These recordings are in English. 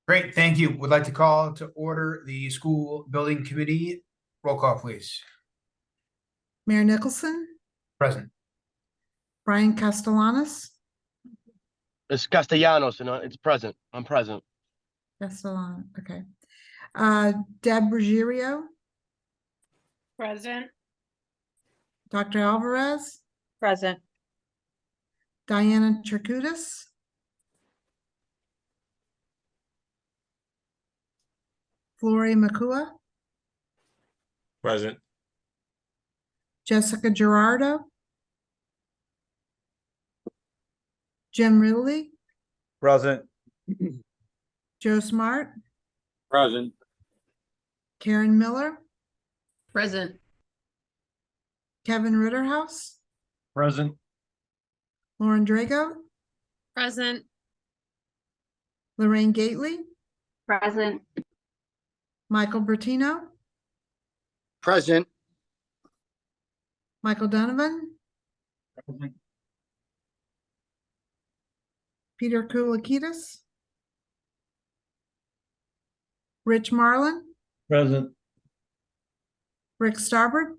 Great, thank you. Would like to call to order the school building committee. Roll call, please. Mayor Nicholson, Present. Brian Castellanos, It's Castellanos, and it's present. I'm present. Castellanos, okay. Deb Ruggiero, Present. Dr. Alvarez, Present. Diana Charkudis, Flory Makua, Present. Jessica Gerardo, Jim Ridley, Present. Joe Smart, Present. Karen Miller, Present. Kevin Ritterhouse, Present. Lauren Drago, Present. Lorraine Gately, Present. Michael Bertino, Present. Michael Donovan, Peter Koulikitis, Rich Marlin, Present. Rick Starbird,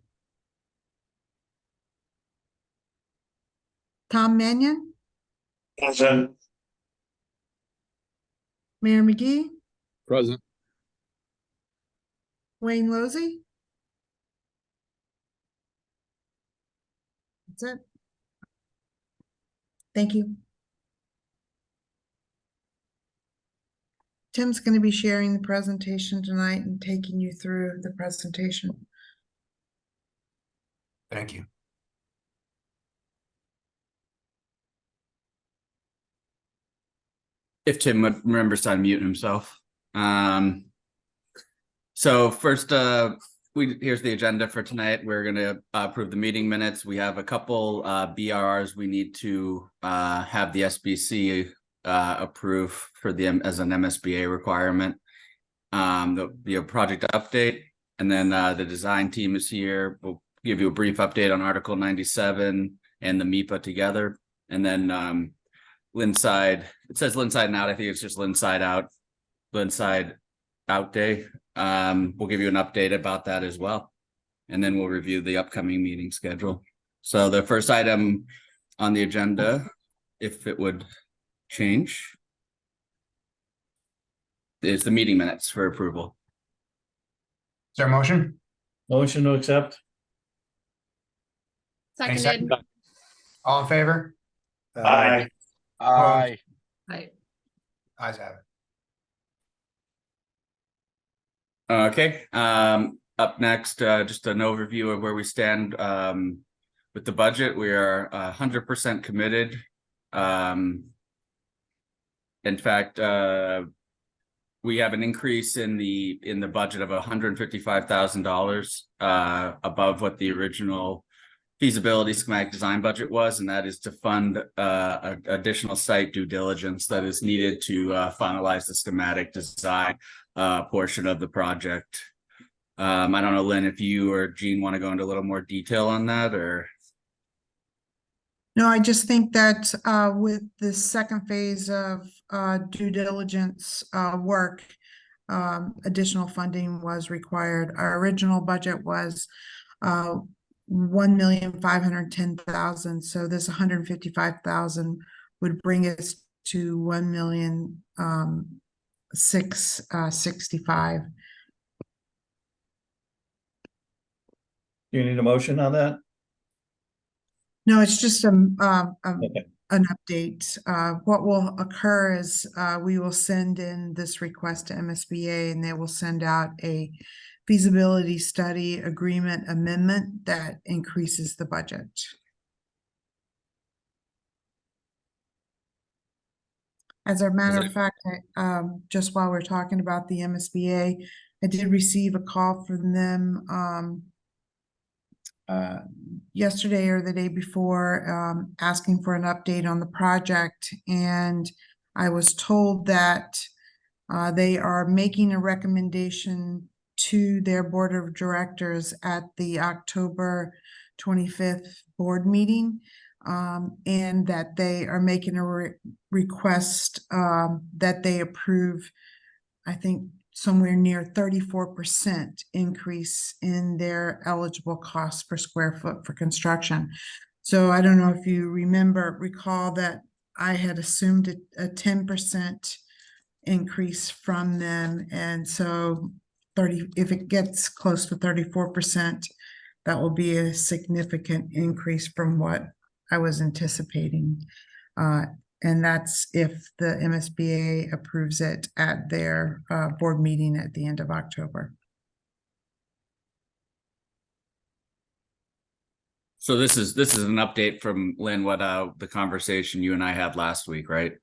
Tom Mannion, Present. Mayor McGee, Present. Wayne Losey. That's it. Thank you. Tim's going to be sharing the presentation tonight and taking you through the presentation. Thank you. If Tim remembers to unmute himself. So first, here's the agenda for tonight. We're going to approve the meeting minutes. We have a couple BRRs we need to have the SBC approve for as an MSBA requirement. There'll be a project update, and then the design team is here. We'll give you a brief update on Article 97 and the MIPA together, and then Lynn side, it says Lynn side and out. I think it's just Lynn side out, Lynn side out day. We'll give you an update about that as well. And then we'll review the upcoming meeting schedule. So the first item on the agenda, if it would change, is the meeting minutes for approval. Is there a motion? Motion to accept. Any Seconded. second? All in favor? Aye. Aye. Aye. Ayes have it. Okay, up next, just an overview of where we stand with the budget. We are 100% committed. In fact, we have an increase in the budget of $155,000 above what the original feasibility schematic design budget was, and that is to fund additional site due diligence that is needed to finalize the schematic design portion of the project. I don't know, Lynn, if you or Jean want to go into a little more detail on that, or? No, I just think that with the second phase of due diligence work, additional funding was required. Our original budget was $1,510,000. So this $155,000 would bring us to $1,665,000. You need a motion on that? No, it's just Okay. an update. What will occur is we will send in this request to MSBA, and they will send out a feasibility study agreement amendment that increases the budget. As a matter of fact, just while we're talking about the MSBA, I did receive a call from them yesterday or the day before, asking for an update on the project, and I was told that they are making a recommendation to their board of directors at the October 25th board meeting, and that they are making a request that they approve I think somewhere near 34% increase in their eligible cost per square foot for construction. So I don't know if you recall that I had assumed a 10% increase from them. And so if it gets close to 34%, that will be a significant increase from what I was anticipating. And that's if the MSBA approves it at their board meeting at the end of October. So this is an update from Lynn, what the conversation you and I had last week, right?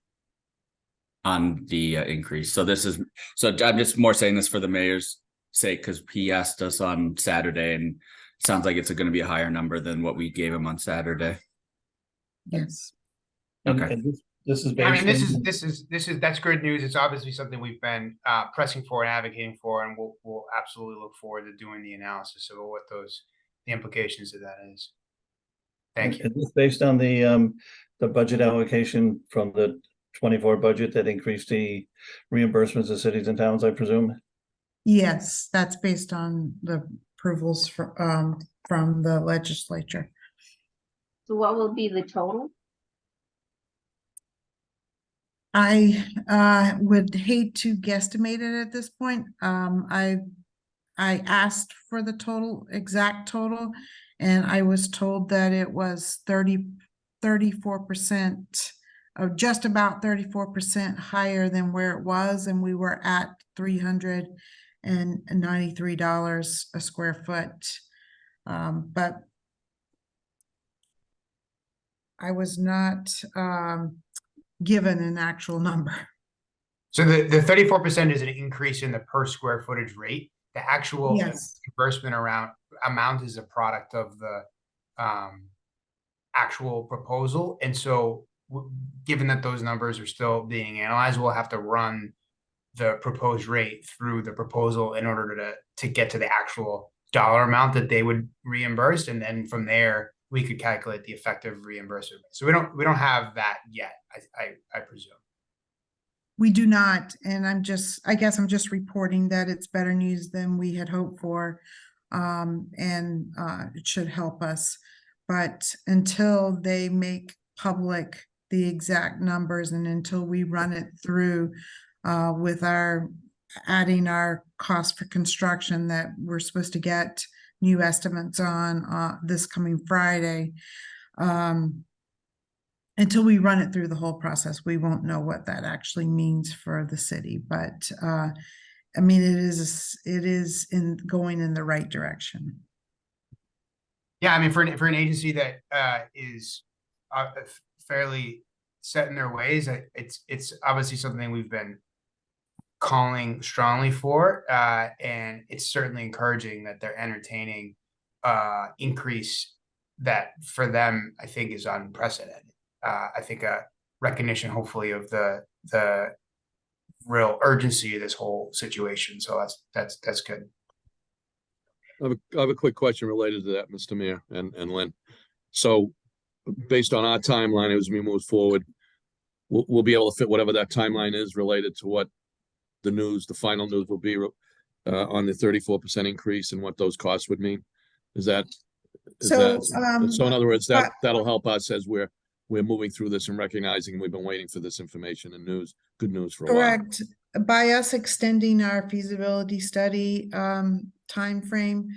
On the increase. So I'm just more saying this for the mayor's sake, because he asked us on Saturday, and it sounds like it's going to be a higher number than what we gave him on Saturday. Yes. Okay. And this is I mean, based that's good news. It's obviously something we've been pressing for and advocating for, and we'll absolutely look forward to doing the analysis of what the implications of that is. Thank you. Is this based on the budget allocation from the 24 budget that increased the reimbursements of cities and towns, I presume? Yes, that's based on the approvals from the legislature. So what will be the total? I would hate to guesstimate it at this point. I asked for the exact total, and I was told that it was 34% of just about 34% higher than where it was, and we were at $393 a square foot. But I was not given an actual number. So the 34% is an increase in the per square footage rate. The actual Yes. reimbursement amount is a product of the actual proposal. And so given that those numbers are still being analyzed, we'll have to run the proposed rate through the proposal in order to get to the actual dollar amount that they would reimburse. And then from there, we could calculate the effective reimbursement. So we don't have that yet, I presume. We do not, and I guess I'm just reporting that it's better news than we had hoped for. And it should help us. But until they make public the exact numbers and until we run it through with adding our cost for construction that we're supposed to get new estimates on this coming Friday, until we run it through the whole process, we won't know what that actually means for the city. But I mean, it is going in the right direction. Yeah, I mean, for an agency that is fairly set in their ways, it's obviously something we've been calling strongly for, and it's certainly encouraging that they're entertaining increase that for them I think is unprecedented. I think a recognition, hopefully, of the real urgency of this whole situation. So that's good. I have a quick question related to that, Mr. Mayor and Lynn. So based on our timeline, as we move forward, we'll be able to fit whatever that timeline is related to what the final news will be on the 34% increase and what those costs would mean. So in other words, that'll help us as we're moving through this and recognizing we've been waiting for this information and good news for a while. Correct. By us extending our feasibility study timeframe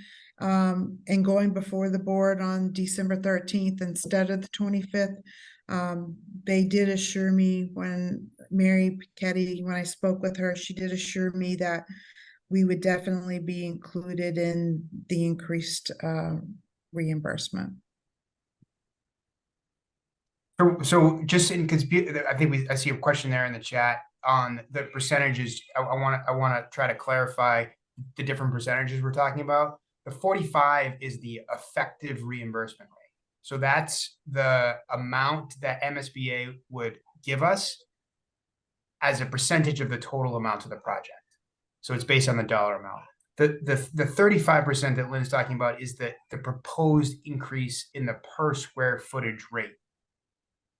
and going before the board on December 13th instead of the 25th, they did assure me when I spoke with her, she did assure me that we would definitely be included in the increased reimbursement. So just because I think I see a question there in the chat on the percentages. I want to try to clarify the different percentages we're talking about. The 45 is the effective reimbursement rate. So that's the amount that MSBA would give us as a percentage of the total amount of the project. So it's based on the dollar amount. The 35% that Lynn's talking about is the proposed increase in the per square footage rate.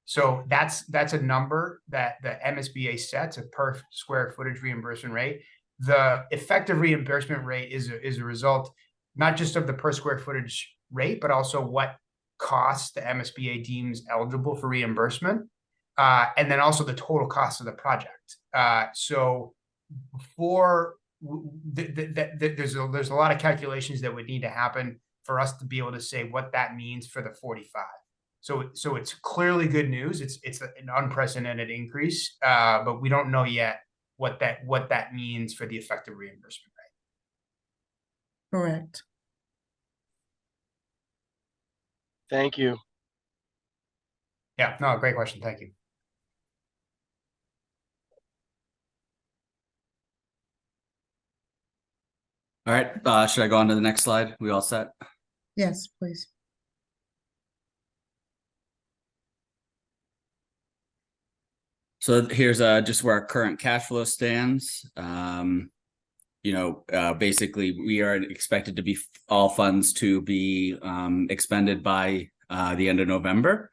So that's a number that the MSBA sets, a per square footage reimbursement rate. the effective reimbursement rate is a result not just of the per square footage rate, but also what costs the MSBA deems eligible for reimbursement, and then also the total cost of the project. So before there's a lot of calculations that would need to happen for us to be able to say what that means for the 45. So it's clearly good news. It's an unprecedented increase, but we don't know yet what that means for the effective reimbursement rate. Correct. Thank you. Yeah, no, great question. Thank you. All right, should I go on to the next slide? We all set? Yes, please. So here's just where our current cash flow stands. Basically we are expected to be all funds to be expended by the end of November.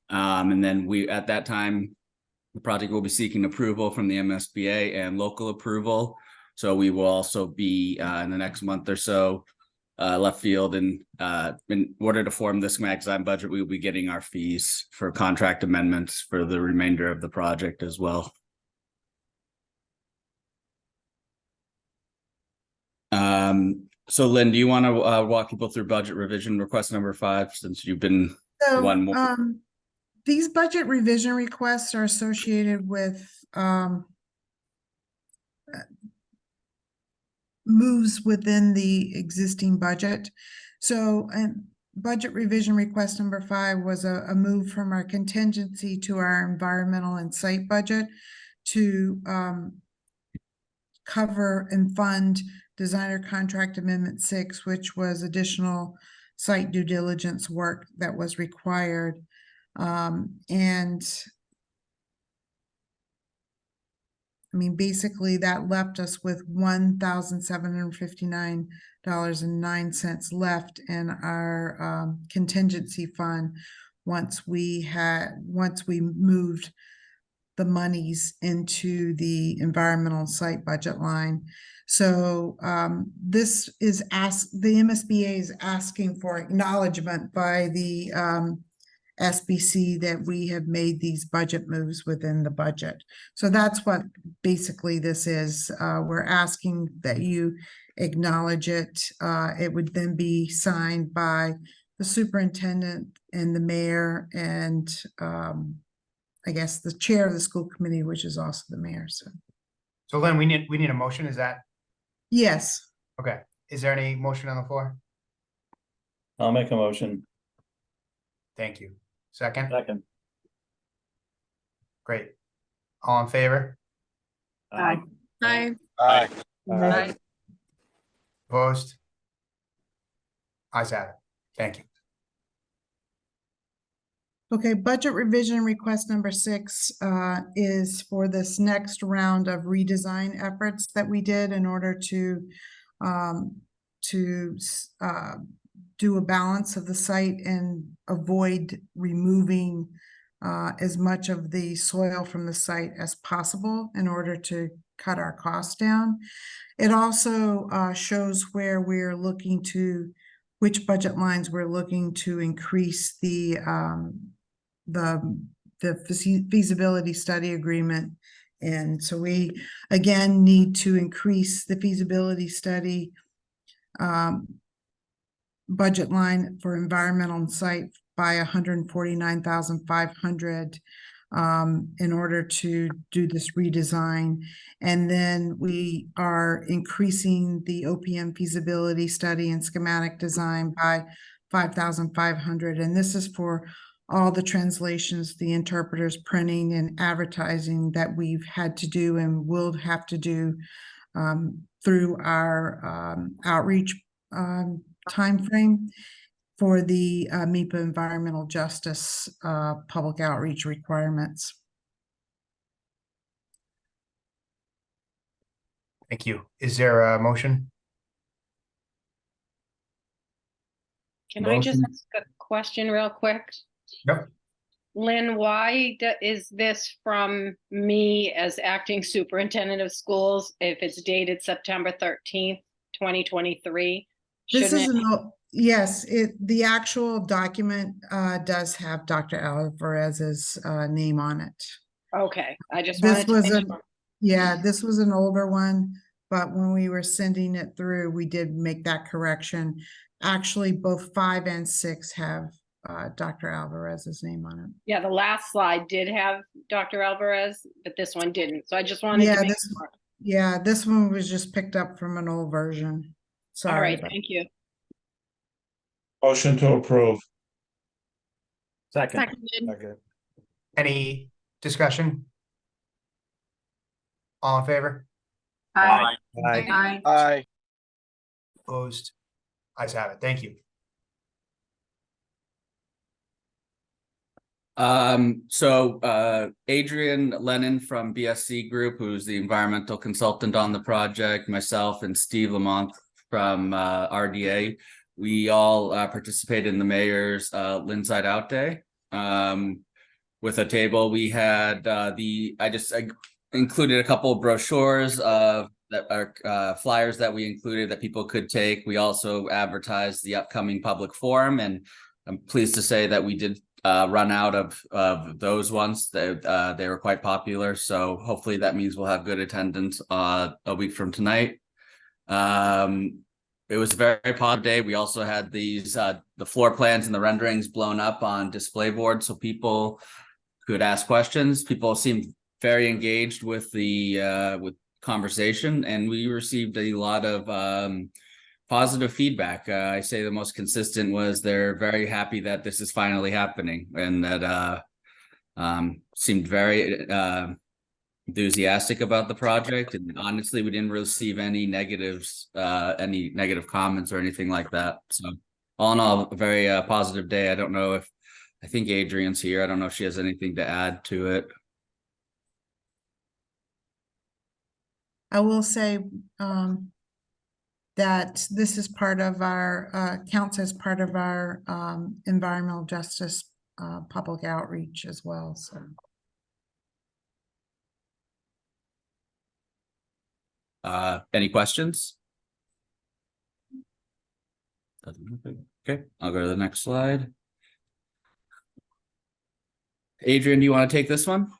And then at that time, the project will be seeking approval from the MSBA and local approval. So we will also be in the next month or so left field, and in order to form this schematic design budget, we will be getting our fees for contract amendments for the remainder of the project as well. So Lynn, do you want to walk people through budget revision request number 5, since you've been one more? So, these budget revision requests are associated with, moves within the existing budget. So, budget revision request number 5 was a move from our contingency to our environmental and site budget to cover and fund designer contract amendment 6, which was additional site due diligence work that was required. And I mean, basically that left us with $1,759.09 left in our contingency fund once we moved the monies into the environmental site budget line. So this is the MSBA is asking for acknowledgement by the SBC that we have made these budget moves within the budget. So that's what basically this is. We're asking that you acknowledge it. It would then be signed by the superintendent and the mayor and I guess the chair of the school committee, which is also the mayor. So Lynn, we need a motion. Is that Yes. okay? Is there any motion on the floor? I'll make a motion. Thank you. Second? Second. Great. All in favor? Aye. Aye. Aye. Aye. Opposed? Ayes have it. Thank you. Okay, budget revision request number 6 is for this next round of redesign efforts that we did in order to do a balance of the site and avoid removing as much of the soil from the site as possible in order to cut our costs down. It also shows where we're looking to, which budget lines we're looking to increase the feasibility study agreement. And so we, again, need to increase the feasibility study budget line for environmental and site by $149,500 in order to do this redesign. And then we are increasing the OPM feasibility study and schematic design by $5,500. And this is for all the translations, the interpreters, printing, and advertising that we've had to do and will have to do through our outreach timeframe for the MIPA environmental justice public outreach requirements. Thank you. Is there a motion? Can I just Motion. ask a question real quick? Yep. Lynn, is this from me as acting superintendent of schools if it's dated September 13th, 2023? This Shouldn't is it? yes, the actual document does have Dr. Alvarez's name on it. Okay, I just This wanted to was make a, sure. yeah, this was an older one, but when we were sending it through, we did make that correction. Actually, both 5 and 6 have Dr. Alvarez's name on it. Yeah, the last slide did have Dr. Alvarez, but this one didn't. So I just wanted to Yeah, make this, sure. yeah, this one was just picked up from an old version. All Sorry right, about. thank you. Motion to approve. Second. Seconded. Any discussion? All in favor? Aye. Aye. Aye. Opposed? Ayes have it. Thank you. Adrian Lennon from BSC Group, who's the environmental consultant on the project, myself and Steve Lamont from RDA, we all participated in the mayor's Lynn Side Out Day. With a table, we had I included a couple of brochures of that are flyers that we included that people could take. We also advertised the upcoming public forum, and I'm pleased to say that we did run out of those ones. They were quite popular, so hopefully that means we'll have good attendance a week from tonight. It was a very positive day. We also had these the floor plans and the renderings blown up on display boards so people could ask questions. People seemed very engaged with the conversation, and we received a lot of positive feedback. I say the most consistent was they're very happy that this is finally happening, and that seemed very enthusiastic about the project. And honestly, we didn't receive any negatives, any negative comments or anything like that. So all in all, a very positive day. I think Adrian's here. I don't know if she has anything to add to it. I will say that this is part of our, counts as part of our environmental justice public outreach as well, so. Any questions? Okay, I'll go to the next slide. Adrian, do you want to take this one?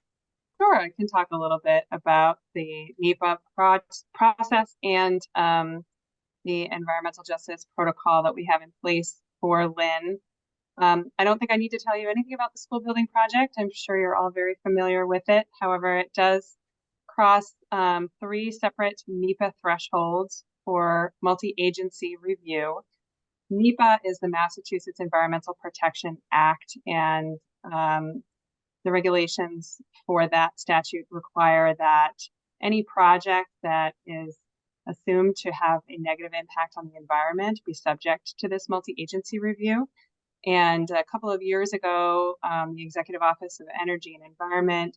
Sure, I can talk a little bit about the NEPA process and the environmental justice protocol that we have in place for Lynn. I don't think I need to tell you anything about the school building project. I'm sure you're all very familiar with it. However, it does cross 3 separate NEPA thresholds for multi-agency review. NEPA is the Massachusetts Environmental Protection Act, and the regulations for that statute require that any project that is assumed to have a negative impact on the environment be subject to this multi-agency review. And a couple of years ago, the Executive Office of Energy and Environment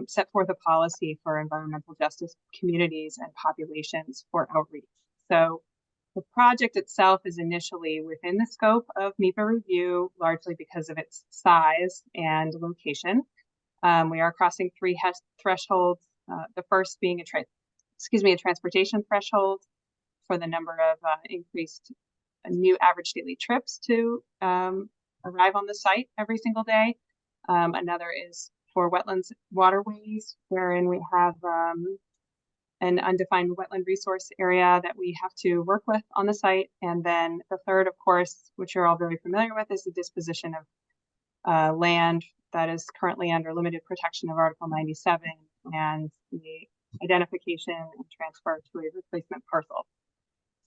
set forth a policy for environmental justice communities and populations for outreach. So the project itself is initially within the scope of NEPA review, largely because of its size and location. We are crossing 3 thresholds, the first being a transportation threshold for the number of increased new average daily trips to arrive on the site every single day. Another is for wetlands waterways, wherein we have an undefined wetland resource area that we have to work with on the site. And then the third, of course, which you're all very familiar with, is the disposition of land that is currently under limited protection of Article 97 and the identification and transfer to a replacement parcel.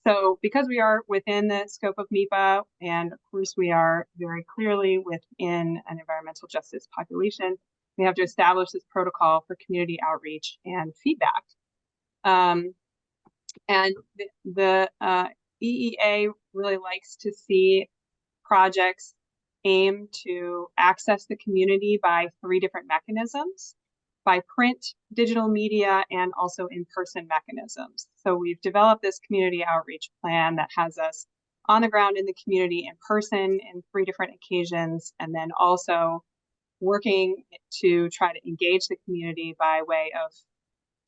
So because we are within the scope of NEPA, and of course we are very clearly within an environmental justice population, we have to establish this protocol for community outreach and feedback. And the EEA really likes to see projects aim to access the community by 3 different mechanisms: by print, digital media, and also in-person mechanisms. So we've developed this community outreach plan that has us on the ground in the community in person in 3 different occasions, and then also working to try to engage the community by way of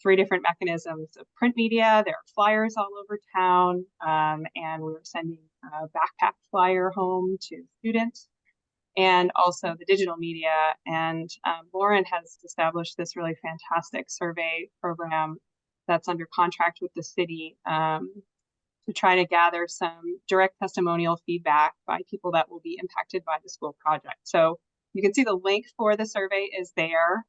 3 different mechanisms of print media. There are flyers all over town, and we were sending a backpack flyer home to students, and also the digital media. And Lauren has established this really fantastic survey program that's under contract with the city to try to gather some direct testimonial feedback by people that will be impacted by the school project. So you can see the link for the survey is there.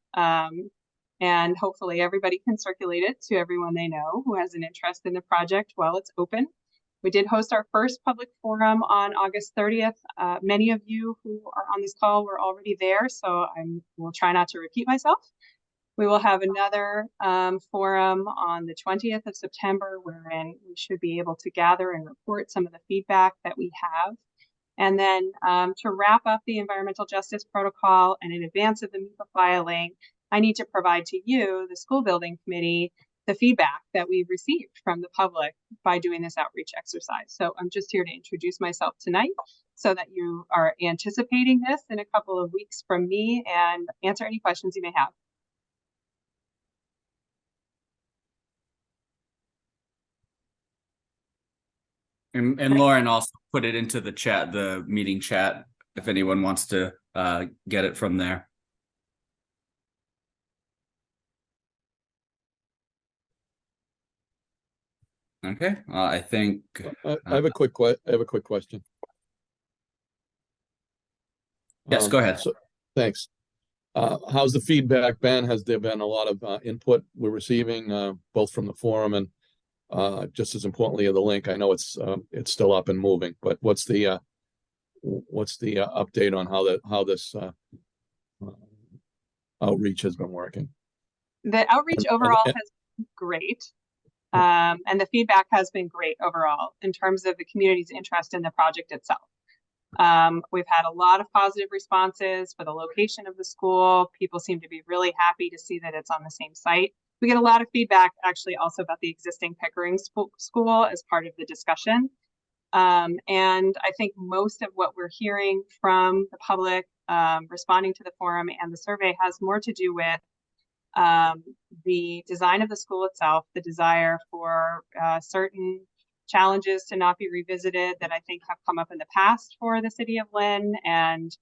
And hopefully everybody can circulate it to everyone they know who has an interest in the project while it's open. We did host our first public forum on August 30th. Many of you who are on this call were already there, so I will try not to repeat myself. We will have another forum on the 20th of September, wherein we should be able to gather and report some of the feedback that we have. And then to wrap up the environmental justice protocol, and in advance of the MEPA filing, I need to provide to you, the school building committee, the feedback that we've received from the public by doing this outreach exercise. So I'm just here to introduce myself tonight so that you are anticipating this in a couple of weeks from me and answer any questions you may have. And Lauren also put it into the chat, the meeting chat, if anyone wants to get it from there. Okay, I think I have a quick question. Yes, go ahead. Thanks. How's the feedback been? Has there been a lot of input we're receiving, both from the forum and just as importantly of the link? I know it's still up and moving, but what's the update on how this outreach has been working? The outreach overall has been great. And the feedback has been great overall in terms of the community's interest in the project itself. We've had a lot of positive responses for the location of the school. People seem to be really happy to see that it's on the same site. We get a lot of feedback actually also about the existing Pickering school as part of the discussion. And I think most of what we're hearing from the public responding to the forum and the survey has more to do with the design of the school itself, the desire for certain challenges to not be revisited that I think have come up in the past for the city of Lynn, and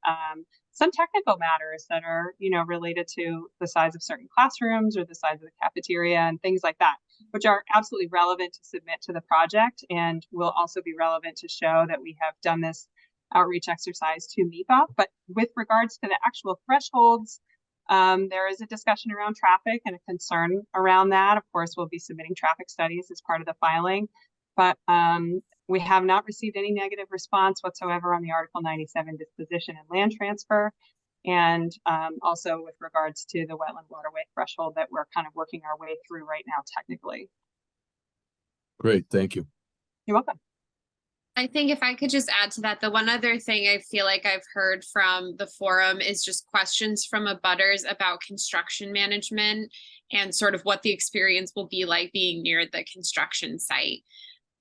some technical matters that are, related to the size of certain classrooms or the size of the cafeteria and things like that, which are absolutely relevant to submit to the project and will also be relevant to show that we have done this outreach exercise to MEPA. But with regards to the actual thresholds, there is a discussion around traffic and a concern around that. Of course, we'll be submitting traffic studies as part of the filing, but we have not received any negative response whatsoever on the Article 97 disposition and land transfer. And also with regards to the wetland waterway threshold that we're kind of working our way through right now technically. Great, thank you. You're welcome. I think if I could just add to that, the one other thing I feel like I've heard from the forum is just questions from abutters about construction management and sort of what the experience will be like being near the construction site.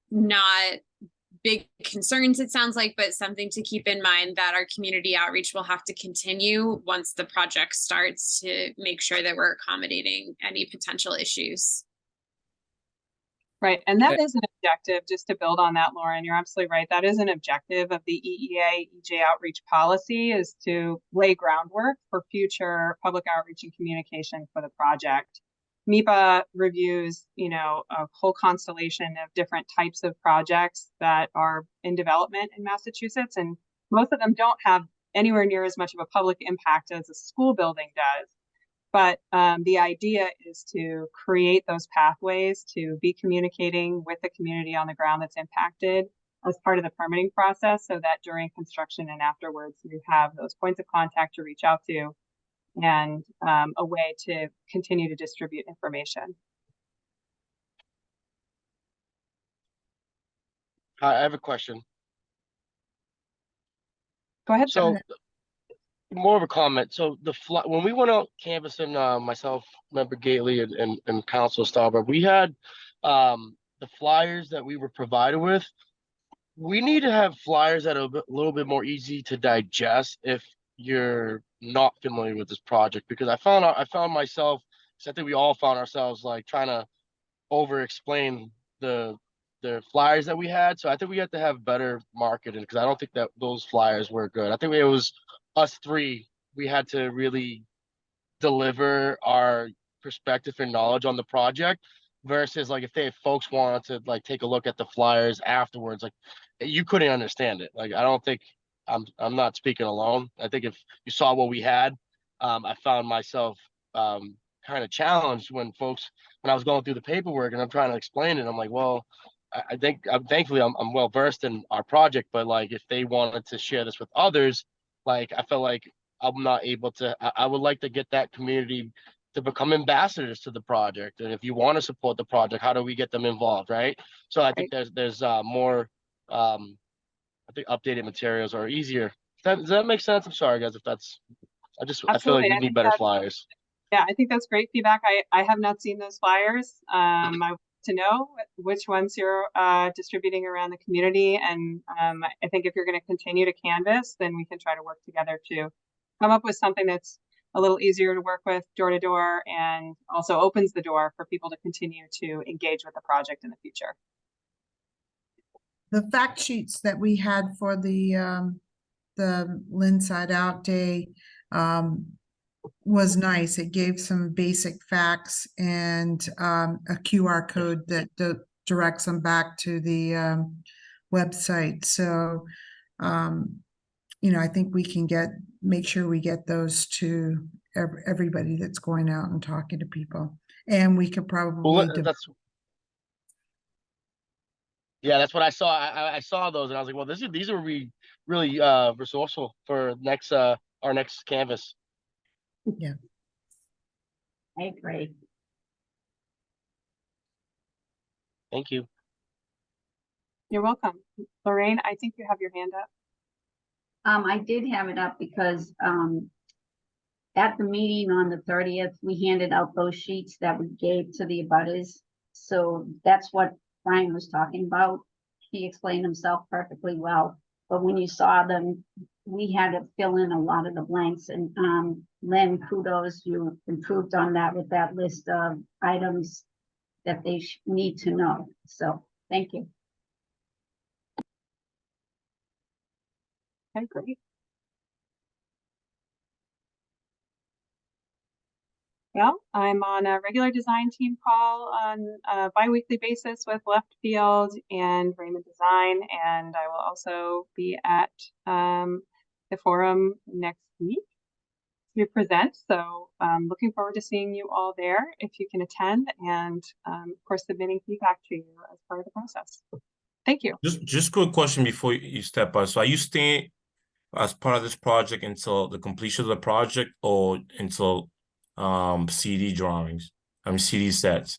Not big concerns, it sounds like, but something to keep in mind that our community outreach will have to continue once the project starts to make sure that we're accommodating any potential issues. Right, and that is an objective, just to build on that, Lauren, you're absolutely right. That is an objective of the EEA EJ outreach policy, is to lay groundwork for future public outreach and communication for the project. MEPA reviews, a whole constellation of different types of projects that are in development in Massachusetts, and most of them don't have anywhere near as much of a public impact as a school building does. But the idea is to create those pathways to be communicating with the community on the ground that's impacted as part of the permitting process, so that during construction and afterwards, you have those points of contact to reach out to and a way to continue to distribute information. Hi, I have a question. Go ahead. So, more of a comment. So when we went out canvassing, myself, Member Gately, and Council Stauber, we had the flyers that we were provided with. We need to have flyers that are a little bit more easy to digest if you're not familiar with this project, because I found myself, 'cause I think we all found ourselves like trying to over explain the flyers that we had. So I think we had to have better marketing, because I don't think that those flyers were good. I think it was us three. We had to really deliver our perspective and knowledge on the project, versus like if folks wanted to like take a look at the flyers afterwards, like you couldn't understand it. Like I don't think I'm not speaking alone. I think if you saw what we had, I found myself kind of challenged when I was going through the paperwork and I'm trying to explain it. I'm like, well, I think thankfully I'm well versed in our project, but like if they wanted to share this with others, like I felt like I'm not able to. I would like to get that community to become ambassadors to the project. And if you want to support the project, how do we get them involved, right? So I think there's more. I think updated materials are easier. Does that make sense? I'm sorry, guys, if that's. I feel like Absolutely. we I need think better that- flyers. Yeah, I think that's great feedback. I have not seen those flyers. I want to know which ones you're distributing around the community. And I think if you're going to continue to canvas, then we can try to work together to come up with something that's a little easier to work with door to door, and also opens the door for people to continue to engage with the project in the future. The fact sheets that we had for the Lynn Side Out Day, was nice. It gave some basic facts and, a QR code that directs them back to the, website. So, I think we can make sure we get those to everybody that's going out and talking to people. And we could probably, That's what I saw. I saw those and I was like, well, these are really resourceful for our next canvas. Yeah. I agree. Thank you. You're welcome. Lorraine, I think you have your hand up. I did have it up because at the meeting on the 30th, we handed out those sheets that we gave to the abutters. So that's what Brian was talking about. He explained himself perfectly well. But when you saw them, we had to fill in a lot of the blanks. And Lynn, kudos, you improved on that with that list of items that they need to know. So thank you. Okay, great. Well, I'm on a regular design team call on a bi-weekly basis with Left Field and Raymond Design, and I will also be at the forum next week to present. So looking forward to seeing you all there if you can attend, and of course submitting feedback to you as part of the process. Thank you. Just quick question before you step out. So are you staying as part of this project until the completion of the project, or until CD drawings? CD sets.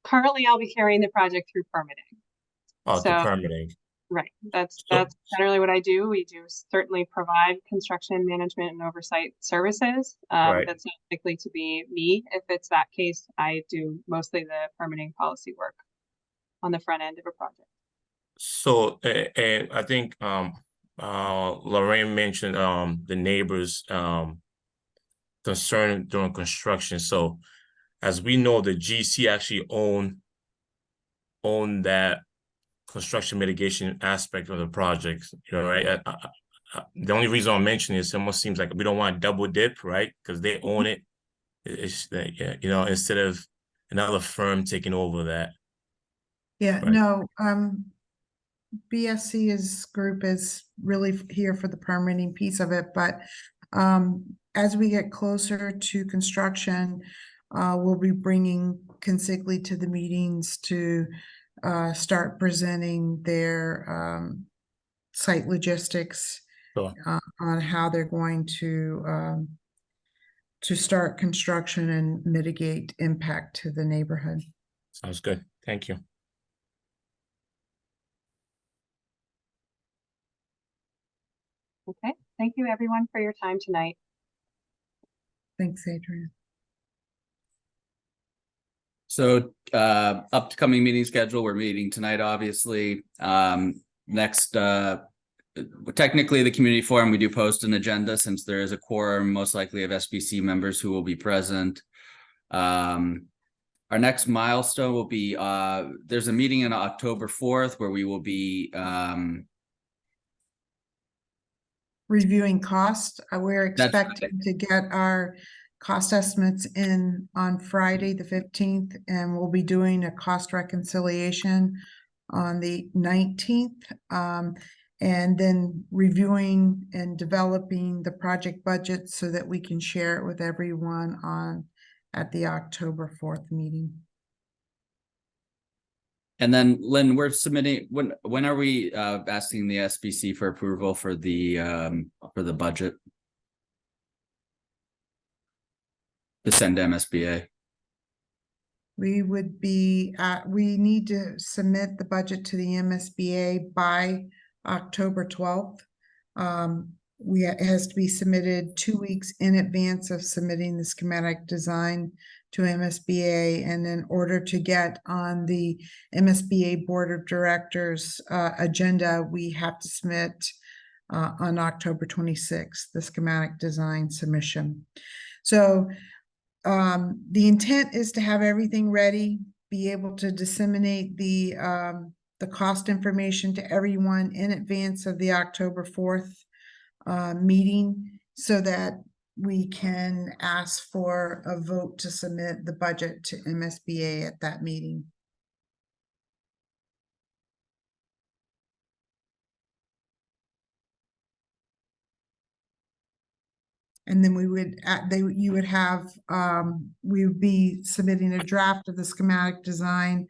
Currently, I'll be carrying the project through permitting. To So, permitting. right. That's generally what I do. We do certainly provide construction management and oversight services. Right. That's not likely to be me. If it's that case, I do mostly the permitting policy work on the front end of a project. So, and I think Lorraine mentioned the neighbors concern during construction. So as we know, the GC actually own that construction mitigation aspect of the project, right? The only reason I'm mentioning is it almost seems like we don't want to double dip, right? Because they own it. It's instead of another firm taking over that. Yeah, right? no, BSC's group is really here for the permitting piece of it, but as we get closer to construction, we'll be bringing Consigli to the meetings to start presenting their site logistics. Sure. On how they're going to start construction and mitigate impact to the neighborhood. Sounds good. Thank you. Okay, thank you everyone for your time tonight. Thanks, Adrian. So upcoming meeting schedule, we're meeting tonight, obviously. Next technically the community forum, we do post an agenda since there is a quorum, most likely of SBC members who will be present. Our next milestone will be, there's a meeting on October 4th where we will be, Reviewing cost. We're That's expecting to get our cost estimates in on Friday, the 15th, and we'll be doing a cost reconciliation on the 19th. And then reviewing and developing the project budget so that we can share it with everyone at the October 4th meeting. and then Lynn, we're submitting, when are we asking the SBC for approval for the budget? To send to MSBA. We would be, we need to submit the budget to the MSBA by October 12th. It has to be submitted 2 weeks in advance of submitting the schematic design to MSBA, and in order to get on the MSBA Board of Directors agenda, we have to submit on October 26th, the schematic design submission. So the intent is to have everything ready, be able to disseminate the cost information to everyone in advance of the October 4th meeting, so that we can ask for a vote to submit the budget to MSBA at that meeting. And then we would, you would have, we would be submitting a draft of the schematic design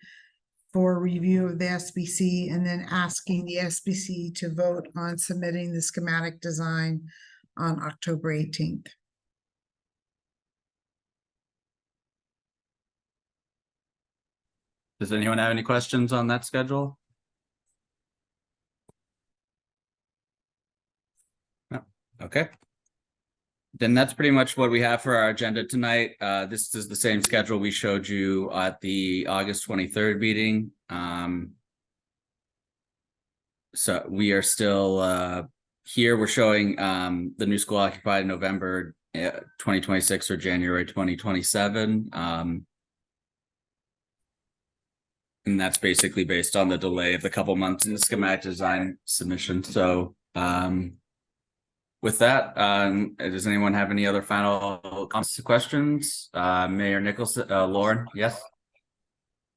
for review of the SBC, and then asking the SBC to vote on submitting the schematic design on October 18th. Does anyone have any questions on that schedule? No. Okay. Then that's pretty much what we have for our agenda tonight. This is the same schedule we showed you at the August 23rd meeting. So we are still here. We're showing the new school occupied in November 2026 or January 2027. And that's basically based on the delay of the couple months in the schematic design submission. So with that, does anyone have any other final comments or questions? Mayor Nicholson, Lauren, yes?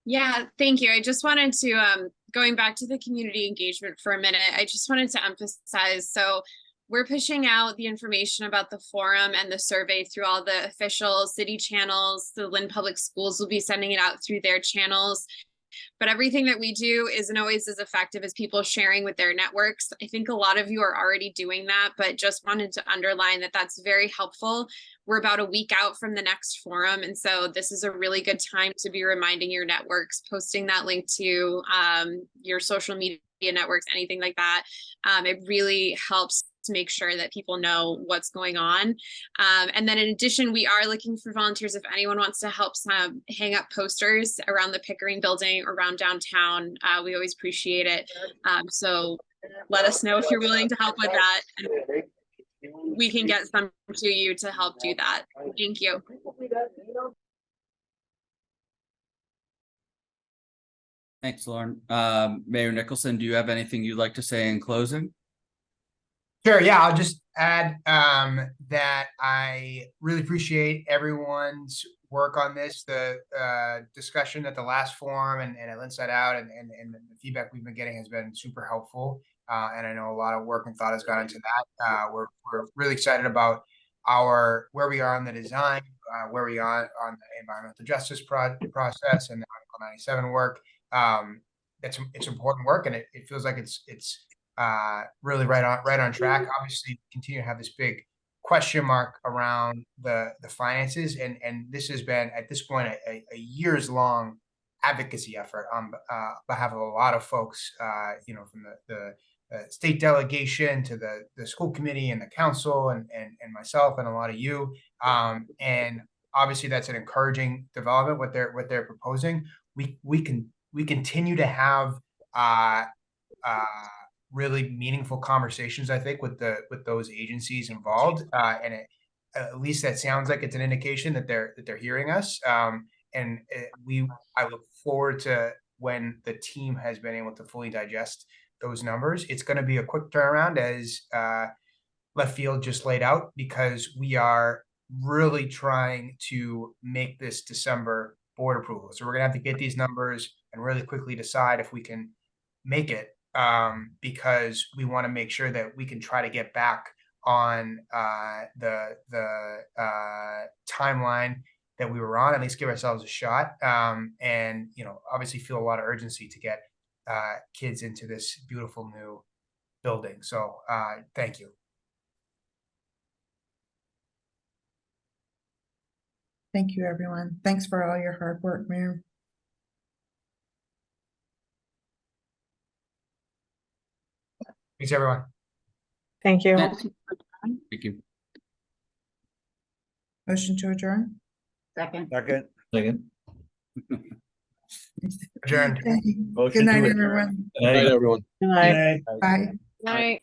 Yeah, thank you. I just wanted to, going back to the community engagement for a minute, I just wanted to emphasize, so we're pushing out the information about the forum and the survey through all the official city channels. The Lynn Public Schools will be sending it out through their channels. But everything that we do isn't always as effective as people sharing with their networks. I think a lot of you are already doing that, but just wanted to underline that that's very helpful. We're about a week out from the next forum, and so this is a really good time to be reminding your networks, posting that link to your social media networks, anything like that. It really helps to make sure that people know what's going on. And then in addition, we are looking for volunteers. If anyone wants to help hang up posters around the Pickering building, around downtown, we always appreciate it. So let us know if you're willing to help with that. And we can get some to you to help do that. Thank you. Thanks, Lauren. Mayor Nicholson, do you have anything you'd like to say in closing? Sure, yeah, I'll just add that I really appreciate everyone's work on this, the discussion at the last forum and at Inside Out, and the feedback we've been getting has been super helpful. And I know a lot of work and thought has gone into that. We're really excited about where we are on the design, where we are on the environmental justice process and the Article 97 work. It's important work, and it feels like it's really right on track. Obviously, continue to have this big question mark around the finances, and this has been at this point a years long advocacy effort on behalf of a lot of folks, from the state delegation to the school committee and the council and myself and a lot of you, and obviously that's an encouraging development what they're proposing. We continue to have really meaningful conversations, I think, with those agencies involved. And at least that sounds like it's an indication that they're hearing us. And I look forward to when the team has been able to fully digest those numbers. It's going to be a quick turnaround, as Left Field just laid out, because we are really trying to make this December board approval. So we're gonna have to get these numbers and really quickly decide if we can make it, because we want to make sure that we can try to get back on the timeline that we were on, at least give ourselves a shot. And obviously feel a lot of urgency to get kids into this beautiful new building. So thank you. Thank you, everyone. Thanks for all your hard work, Mayor. Thanks, everyone. Thank you. Thank you. Motion to adjourn? Second. Second. Adjourned. Thank you. Motion Good night, to adjourn. everyone. Good night, everyone. Good night. Bye. Right.